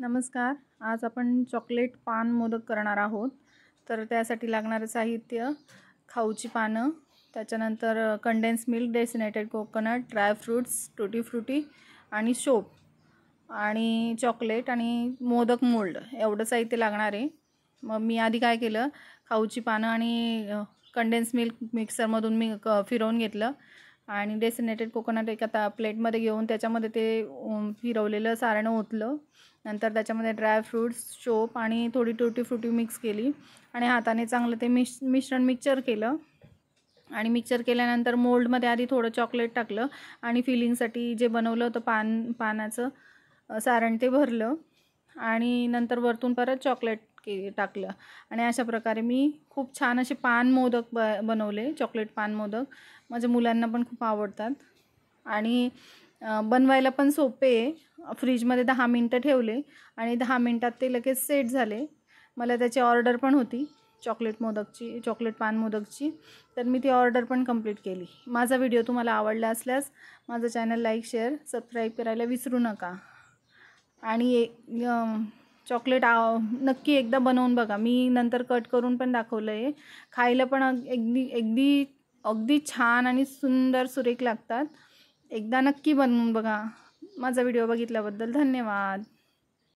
नमस्कार. आज आपण चॉकलेट पान मोदक करणार आहोत. तर त्यासाठी लागणारे साहित्य: खाऊची पानं, त्याच्यानंतर condense milk, desiccated coconut, dry fruits, tutti frutti आणि शोप आणि चॉकलेट आणि मोदक मोल्ड एवढं साहित्य लागणार आहे. मग मी आधी काय केलं, खाऊची पानं आणि कंडेन्स मिल्क मिक्सरमधून मी फिरवून घेतलं आणि डेसिनेटेड कोकोनट एका प्लेटमध्ये घेऊन त्याच्यामध्ये ते फिरवलेलं सारण ओतलं. नंतर त्याच्यामध्ये ड्राय फ्रूट्स, शोप आणि थोडी टूटी फ्रूटी मिक्स केली आणि हाताने चांगलं ते मिश्रण मिक्सचर केलं. आणि मिक्सचर केल्यानंतर मोल्डमध्ये आधी थोडं चॉकलेट टाकलं आणि फिलिंगसाठी जे बनवलं होतं पानाचं सारण ते भरलं आणि नंतर वरतून परत चॉकलेट टाकलं. आणि अशा प्रकारे मी खूप छान असे पान मोदक बनवले. चॉकलेट पान मोदक माझ्या मुलांना पण खूप आवडतात आणि बनवायला पण सोपे आहे. फ्रीजमध्ये 10 मिनटं ठेवले आणि 10 मिनटात ते लगेच सेट झाले. मला त्याची ऑर्डर पण होती चॉकलेट पान मोदकची, तर मी ती ऑर्डर पण कंप्लीट केली. माझा व्हिडिओ तुम्हाला आवडला असल्यास माझं चॅनल लाईक, शेअर, सबस्क्राईब करायला विसरू नका. आणि चॉकलेट नक्की एकदा बनवून बघा. मी नंतर कट करून पण दाखवलं आहे. खायला पण अगदी छान आणि सुंदर सुरेख लागतात. एकदा नक्की बनवून बघा. माझा व्हिडिओ बघितल्याबद्दल धन्यवाद.